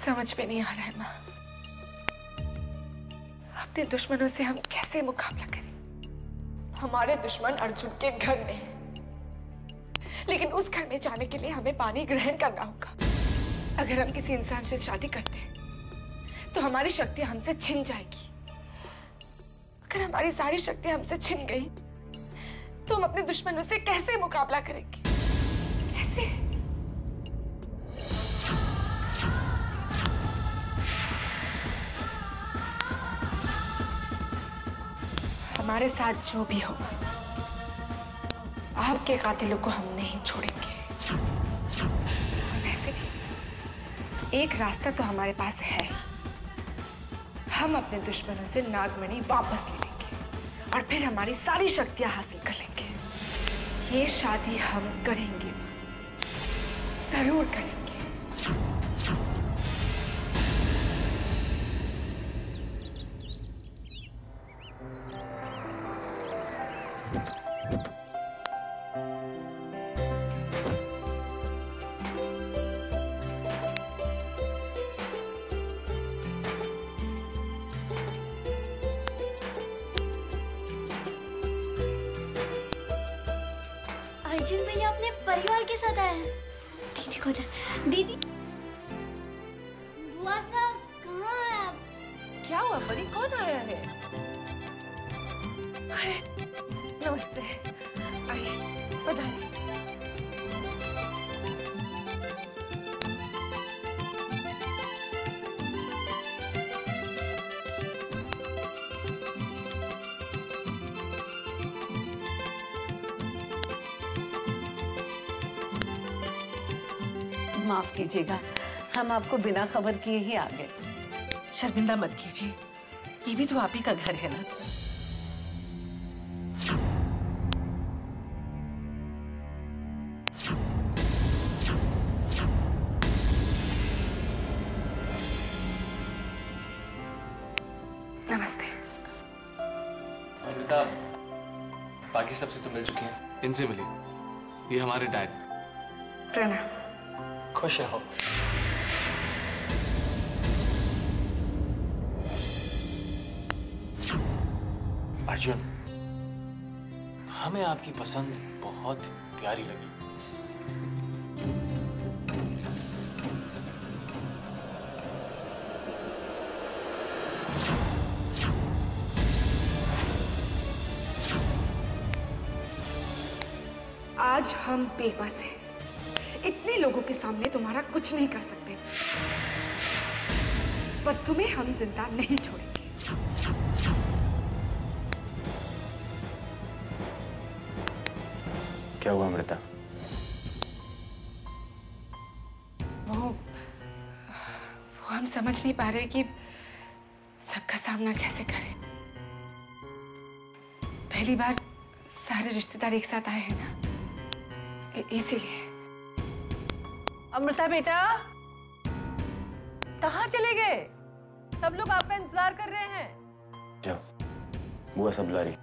समझ में नहीं आ रहा है माँ, अपने दुश्मनों से हम कैसे मुकाबला करें। हमारे दुश्मन अर्जुन के घर में है, लेकिन उस घर में जाने के लिए हमें पानी ग्रहण करना होगा। अगर हम किसी इंसान से शादी करते हैं तो हमारी शक्तियां हमसे छिन जाएगी। अगर हमारी सारी शक्तियां हमसे छिन गई तो हम अपने दुश्मनों से कैसे मुकाबला करेंगे? कैसे? हमारे साथ जो भी होगा, आपके कातिलों को हम नहीं छोड़ेंगे। वैसे भी एक रास्ता तो हमारे पास है, हम अपने दुश्मनों से नागमणि वापस ले लेंगे और फिर हमारी सारी शक्तियां हासिल कर लेंगे। ये शादी हम करेंगे, जरूर करेंगे। अर्जुन भैया अपने परिवार के साथ आया है। दीदी को दीदी, बुआ साहब कहाँ है आप? क्या हुआ परी, कौन आया है? अरे नमस्ते, आइए बधाई। माफ कीजिएगा, हम आपको बिना खबर किए ही आ गए। शर्मिंदा मत कीजिए, ये भी तो आप ही का घर है ना। नमस्ते। अमृता, बाकी सबसे तो मिल चुके हैं, इनसे मिलिए। ये हमारे डैड। प्रणाम। खुश रहो। अर्जुन, हमें आपकी पसंद बहुत प्यारी लगी। आज हम बेबस हैं, इतने लोगों के सामने तुम्हारा कुछ नहीं कर सकते, पर तुम्हें हम जिंदा नहीं छोड़ेंगे। क्या हुआ अमृता? वो हम समझ नहीं पा रहे कि सबका सामना कैसे करें। पहली बार सारे रिश्तेदार एक साथ आए हैं ना, इसीलिए। अमृता बेटा, कहाँ चले गए? सब लोग आपका इंतजार कर रहे हैं। जाओ, बुआ सब ला रही।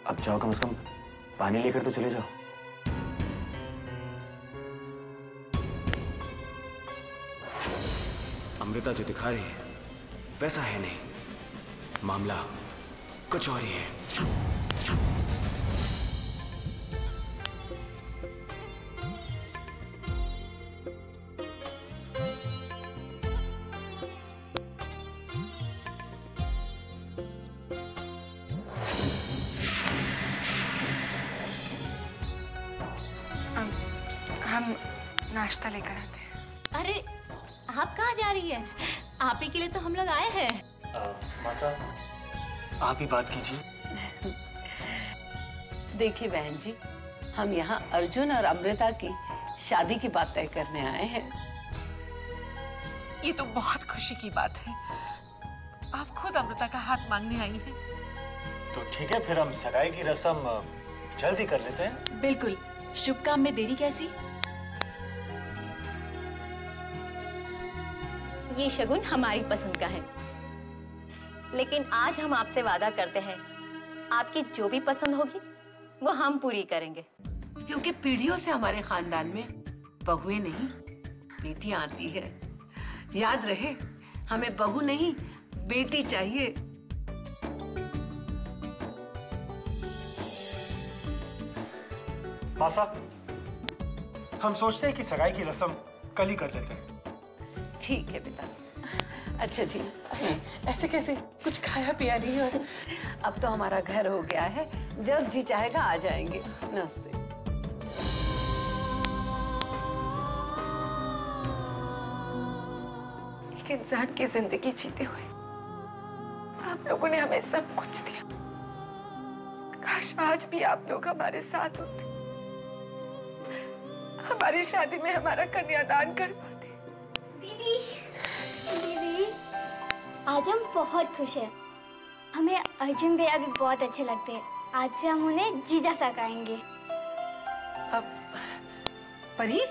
अब जाओ, कम से कम पानी लेकर तो चले जाओ। अमृता जो दिखा रही है वैसा है नहीं, मामला कुछ और ही है। हम नाश्ता लेकर आते हैं। अरे आप कहाँ जा रही है? आप ही के लिए तो हम लोग आए हैं। मासा, आप ही बात कीजिए। देखिए बहन जी, हम यहाँ अर्जुन और अमृता की शादी की बात तय करने आए हैं। ये तो बहुत खुशी की बात है, आप खुद अमृता का हाथ मांगने आई हैं। तो ठीक है, फिर हम सगाई की रस्म जल्दी कर लेते हैं। बिल्कुल, शुभ काम में देरी कैसी? ये शगुन हमारी पसंद का है, लेकिन आज हम आपसे वादा करते हैं, आपकी जो भी पसंद होगी वो हम पूरी करेंगे। क्योंकि पीढ़ियों से हमारे खानदान में बहुएं नहीं बेटियां आती है, याद रहे, हमें बहू नहीं बेटी चाहिए। माँ साहब, हम सोचते हैं कि सगाई की रस्म कल ही कर लेते हैं। ठीक है बेटा। अच्छा जी, ऐसे कैसे? कुछ खाया पिया नहीं है? अब तो हमारा घर हो गया है, जब जी चाहेगा आ जाएंगे। नमस्ते। एक इंसान की जिंदगी जीते हुए आप लोगों ने हमें सब कुछ दिया। काश आज भी आप लोग हमारे साथ होते, हमारी शादी में हमारा कन्यादान कर पाते। दीदी, दीदी, आज हम बहुत खुश हैं। हमें अर्जुन भैया भी बहुत अच्छे लगते हैं। आज से हम उन्हें जीजा सा कहेंगे। अब परी,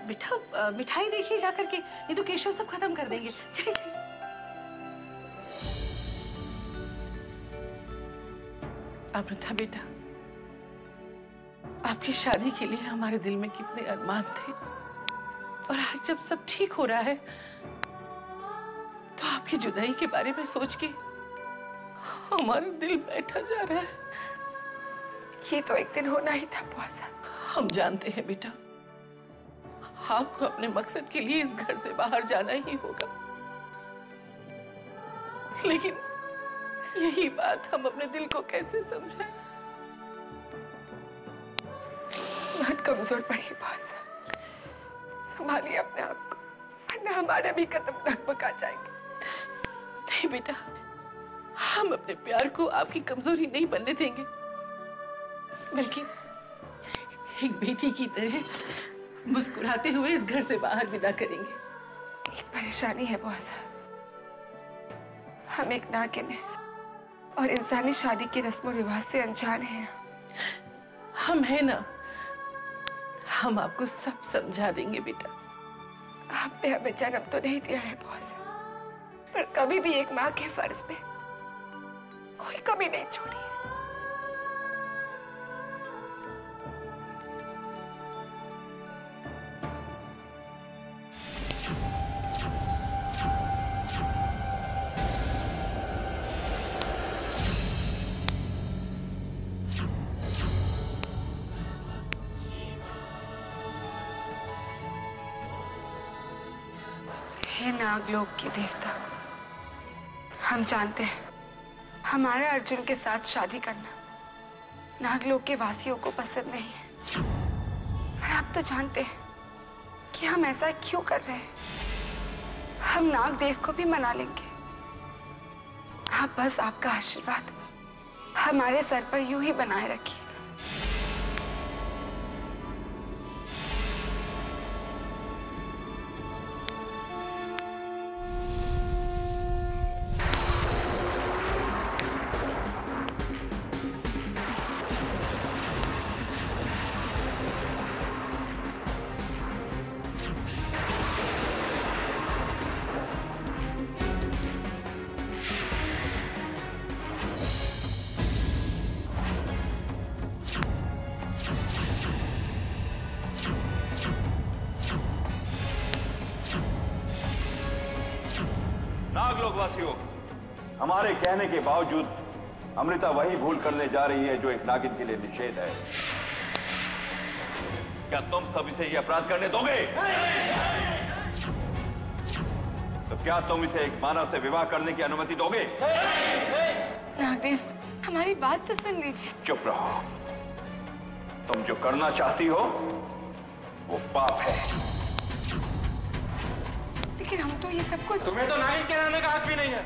बेटा मिठाई देखिए जाकर के, ये तो केशव सब खत्म कर देंगे। चलिए चलिए। अमृता बेटा, आपकी शादी के लिए हमारे दिल में कितने अरमान थे, और आज जब सब ठीक हो रहा है तो आपकी जुदाई के बारे में सोच के हमारा दिल बैठा जा रहा है। ये तो एक दिन होना ही था बुआ साहब। हम जानते हैं बेटा, आपको अपने मकसद के लिए इस घर से बाहर जाना ही होगा, लेकिन यही बात हम अपने दिल को कैसे समझाएं? बहुत कमजोर पड़ी बुआ साहब, संभालिए अपने आप को, वरना हमारे भी कदम डगमगा जाएंगे। नहीं बेटा, हम अपने प्यार को आपकी कमजोरी नहीं बनने देंगे, बल्कि एक बेटी की तरह मुस्कुराते हुए इस घर से बाहर विदा करेंगे। एक परेशानी है बुआ साहब, हम एक नागिन हैं और इंसानी शादी की रस्म रिवाज से अनजान हैं। हम है ना, हम आपको सब समझा देंगे बेटा। आपने हमें जन्म तो नहीं दिया है बुआ साहब, पर कभी भी एक माँ के फर्ज में कोई कमी नहीं छोड़ी है। हे नागलोक के देवता, हम जानते हैं हमारे अर्जुन के साथ शादी करना नागलोक के वासियों को पसंद नहीं है, पर आप तो जानते हैं कि हम ऐसा क्यों कर रहे हैं। हम नागदेव को भी मना लेंगे। आप बस आपका आशीर्वाद हमारे सर पर यूं ही बनाए रखिए। नागलोकवासियों, हमारे कहने के बावजूद अमृता वही भूल करने जा रही है जो एक नागिन के लिए निषेध है। क्या तुम सब इसे यह अपराध करने दोगे? तो क्या तुम इसे एक मानव से विवाह करने की अनुमति दोगे? नागदेव, हमारी बात तो सुन लीजिए। चुप रहो। तुम जो करना चाहती हो वो पाप है। लेकिन हम तो ये सब कुछ। तुम्हें तो नागिन कहलाने का हक भी नहीं है।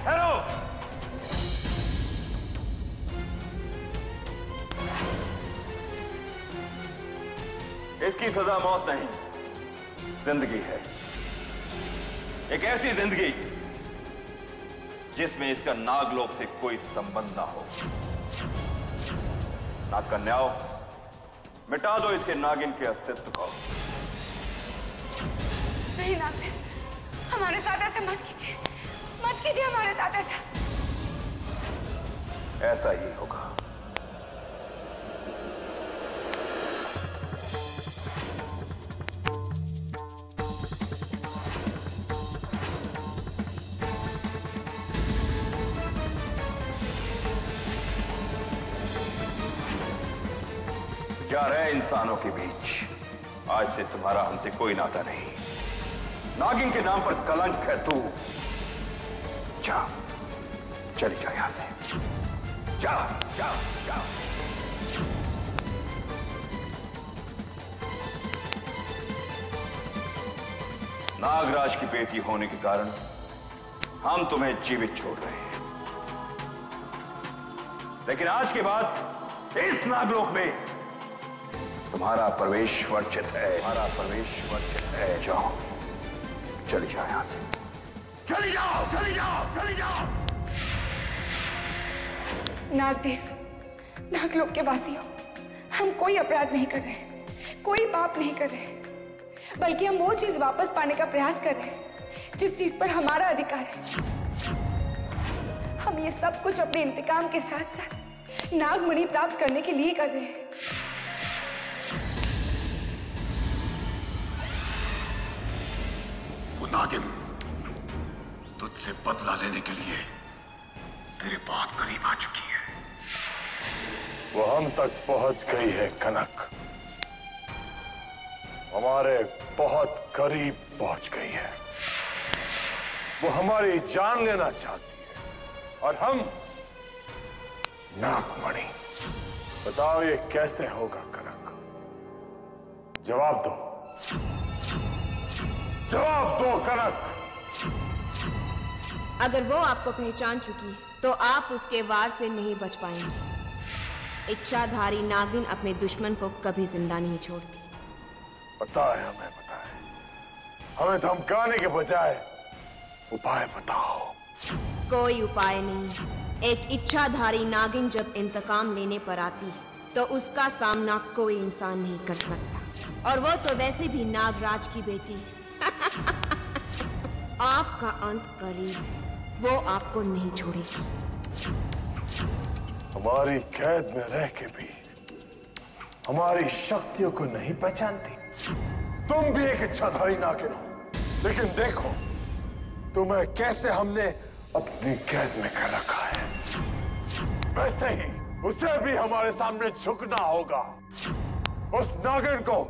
हेलो, इसकी सजा मौत नहीं, जिंदगी है। एक ऐसी जिंदगी जिसमें इसका नागलोक से कोई संबंध ना हो। नागकन्याओं, मिटा दो इसके नागिन के अस्तित्व को। नहीं नागदेव, हमारे साथ ऐसा मत कीजिए, मत कीजिए हमारे साथ ऐसा। ऐसा ही होगा। जा रहे इंसानों के बीच। आज से तुम्हारा हमसे कोई नाता नहीं। नागिन के नाम पर कलंक है तू। जा, चली जा यहां से। जा जा जा। नागराज की बेटी होने के कारण हम तुम्हें जीवित छोड़ रहे हैं, लेकिन आज के बाद इस नागलोक में तुम्हारा प्रवेश वर्जित है। हमारा प्रवेश वर्जित है। जाओ, चली जाओ यहां से। चली जाओ, चली जाओ, चली जाओ। नागदेव, नागलोक के वासियों, हम कोई अपराध नहीं कर रहे, कोई पाप नहीं कर रहे, बल्कि हम वो चीज वापस पाने का प्रयास कर रहे हैं जिस चीज पर हमारा अधिकार है। हम ये सब कुछ अपने इंतकाम के साथ साथ नागमणि प्राप्त करने के लिए कर रहे हैं। वो नागिन तुझसे बदला लेने के लिए तेरे बहुत करीब आ चुकी है। वो हम तक पहुंच गई है कनक, हमारे बहुत करीब पहुंच गई है। वो हमारी जान लेना चाहती है और हम नागमणि। बताओ ये कैसे होगा कनक? जवाब दो, जवाब दो कनक। अगर वो आपको पहचान चुकी तो आप उसके वार से नहीं बच पाएंगे। इच्छाधारी नागिन अपने दुश्मन को कभी जिंदा नहीं छोड़ती। पता है हमें, पता है। हमें धमकाने के बजाय उपाय बताओ। कोई उपाय नहीं। एक इच्छाधारी नागिन जब इंतकाम लेने पर आती तो उसका सामना कोई इंसान नहीं कर सकता, और वो तो वैसे भी नागराज की बेटी है। आपका अंत करीब, वो आपको नहीं छोड़ेगी। हमारी कैद में रह के भी हमारी शक्तियों को नहीं पहचानती। तुम भी एक इच्छाधारी नागिन हो, लेकिन देखो तुम्हें कैसे हमने अपनी कैद में कर रखा है। वैसे ही उसे भी हमारे सामने झुकना होगा। उस नागिन को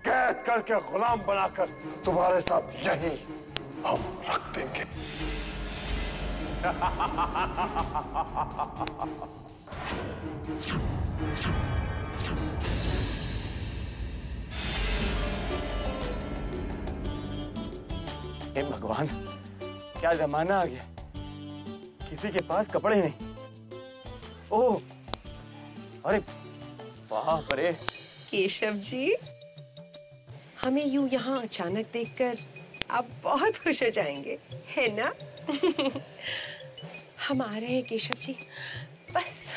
कैद करके गुलाम बनाकर तुम्हारे साथ यही हम रख देंगे। हे भगवान, क्या जमाना आ गया, किसी के पास कपड़े ही नहीं। ओह, अरे बाप रे। केशव जी, हमें यूं यहाँ अचानक देखकर आप बहुत खुश हो जाएंगे, है ना? हम आ रहे हैं केशव जी, बस।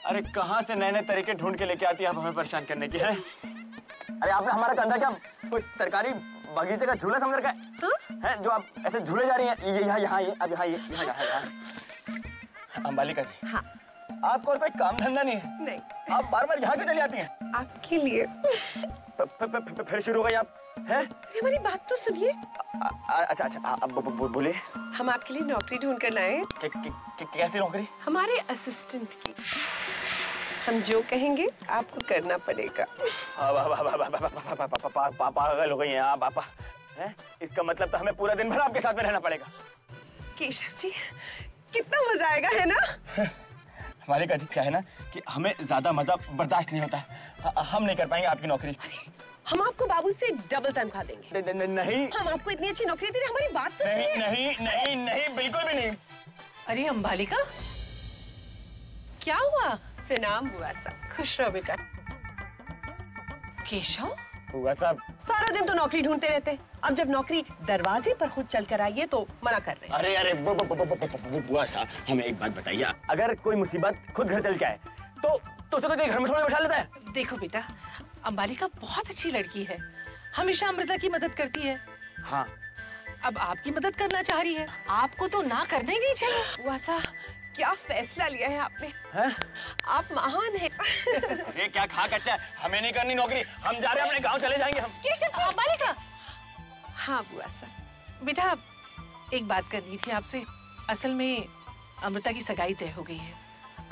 अरे कहाँ से नए नए तरीके ढूंढ के लेके आती है आप हमें परेशान करने की है? अरे आपने हमारा कंधा क्या कोई सरकारी बगीचे का झूला समझ रखा है जो आप ऐसे झूले जा रही हैं? ये यहाँ ये अब यहाँ अंबालिका जी, हाँ। आपको और कोई काम धंधा नहीं है? नहीं। आप बार बार यहाँ क्यों चली आती हैं? आपके लिए। फिर शुरू हो गई आप हैं? हमारी बात तो सुनिए। अच्छा अब बोलिए। हम आपके लिए नौकरी ढूंढ कर लाए। कैसी नौकरी? हमारे असिस्टेंट की। हम जो कहेंगे आपको करना पड़ेगा। पागल हो गई हैं आप पापा हैं? इसका मतलब तो हमें पूरा दिन भर आपके साथ में रहना पड़ेगा। केशव जी, कितना मजा आएगा, है ना? हमारे का क्या है ना कि हमें ज्यादा मजा बर्दाश्त नहीं होता, हम नहीं कर पाएंगे आपकी नौकरी। हम आपको बाबू से डबल तनख्वाह देंगे। नहीं, हम आपको इतनी अच्छी नौकरी दे रहे हैं, हमारी बात तो सुनिए। नहीं, बिल्कुल भी नहीं। अरे अंबालिका, क्या हुआ? प्रणाम बुआ साहब, खुश रहो बेटा। केशव, बुआ साहब सारा दिन तो नौकरी ढूंढते रहते, अब जब नौकरी दरवाजे पर खुद चल कर आई है तो मना कर रहे हैं। अरे बुआ साहब, हमें एक बात बताइए, अगर कोई मुसीबत खुद घर चल के आए तो उसे तो घर में थोड़ा बैठा लेता है। देखो बेटा, अंबालिका बहुत अच्छी लड़की है, हमेशा अमृता की मदद करती है। हाँ, अब आपकी मदद करना चाह रही है, आपको तो ना करने ही चाहिए। बुआ साहब, क्या फैसला लिया है आपने? है? आप महान हैं। अरे क्या खा कच्चा है, हमें नहीं करनी नौकरी, हम जा रहे हैं अपने गांव, चले जाएंगे हम। केशव जी, अंबालिका। हाँ बुआ साहब, बेटा एक बात करनी थी आपसे। असल में अमृता की सगाई तय हो गई है।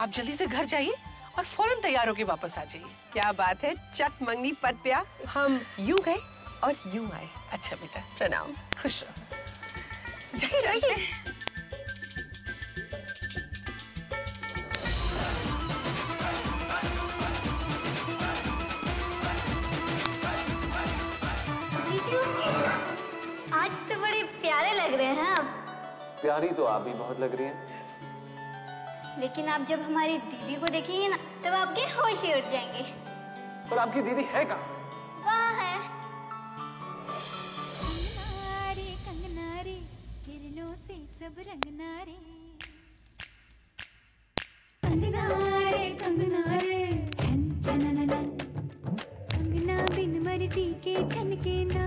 आप जल्दी से घर जाइए और फौरन तैयार होके वापस आ जाइए। क्या बात है, चट मंगनी पत प्या, हम यूं गए और यूं आए। अच्छा बेटा, प्रणाम। खुश रहो। जाइए जाइए। जीजू, आज तो बड़े प्यारे लग रहे हैं आप। प्यारी तो आप भी बहुत लग रही हैं। लेकिन आप जब हमारी दीदी को देखेंगे ना, तब आपके होश ही उड़ जाएंगे। पर आपकी दीदी है कहाँ? वहाँ है। कंगना रे, हिरनों से सब रंगना रे। कंगना रे, छन छनननन। कंगना बिन मर्जी के छनके ना।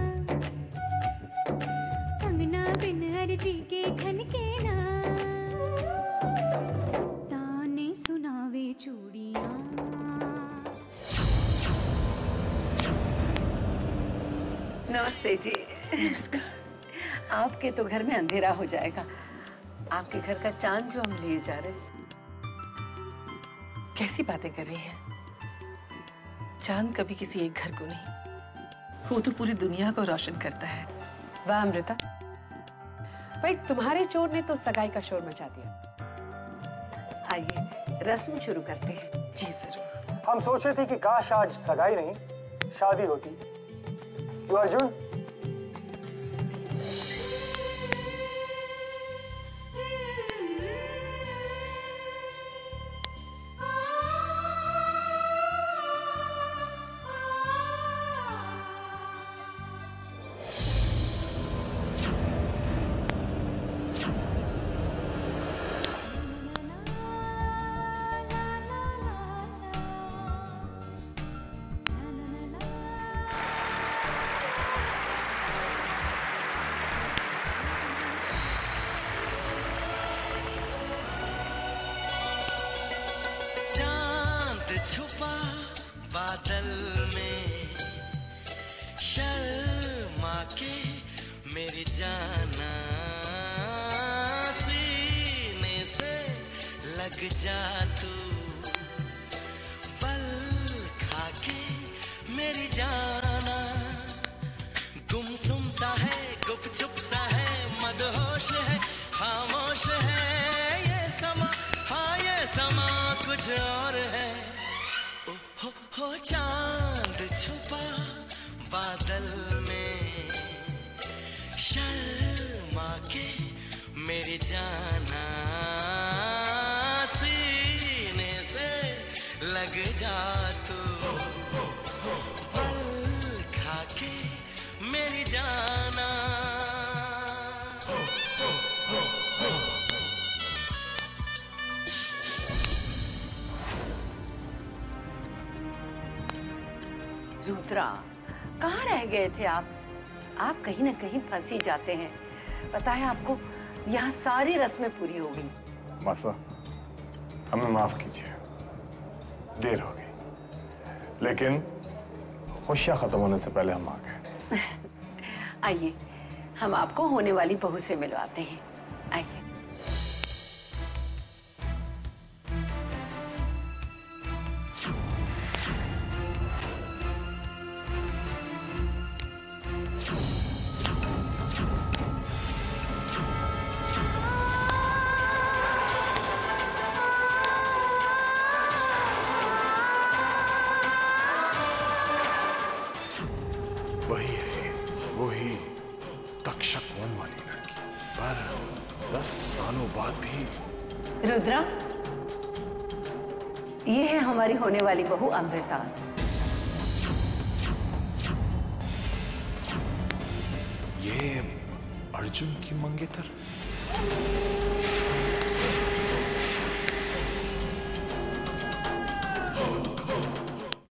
कंगना बिन हर्जी के खनके ना। ताने सुनावे चूड़ियां। नमस्ते जी। नमस्कार। आपके तो घर में अंधेरा हो जाएगा। आपके घर का चांद जो हम लिए जा रहे हैं। कैसी बातें कर रही हैं? चांद कभी किसी एक घर को नहीं, वो तो पूरी दुनिया को रोशन करता है। वाह अमृता, भाई तुम्हारे चोर ने तो सगाई का शोर मचा दिया। आइए रस्म शुरू करते हैं। जी जरूर। हम सोच रहे थे कि काश आज सगाई नहीं, शादी होती। तो अर्जुन, छुपा बादल में शर्मा के मेरी जाना, सीने से लग जा तू, पल खा के मेरी जाना। गुमसुम सा है, गुपचुप सा है, मदहोश है, खामोश है ये समा, हाँ ये समा कुछ और है। हो चांद छुपा बादल में शर्मा के मेरी जाना, सीने से लग जा तू, पल खा के मेरी जाना। रुद्रा, कहाँ रह गए थे आप? आप कहीं ना कहीं फंसी जाते हैं। पता है आपको, यहाँ सारी रस्में पूरी हो गई। मासा, हमें माफ कीजिए, देर हो गई, लेकिन खुशियाँ खत्म होने से पहले हम आ गए। आइए, हम आपको होने वाली बहू से मिलवाते हैं। आइए। वही तक्षक वन वाली लड़की, पर 10 सालों बाद भी। रुद्रा, ये है हमारी होने वाली बहू अमृता। ये अर्जुन की मंगेतर।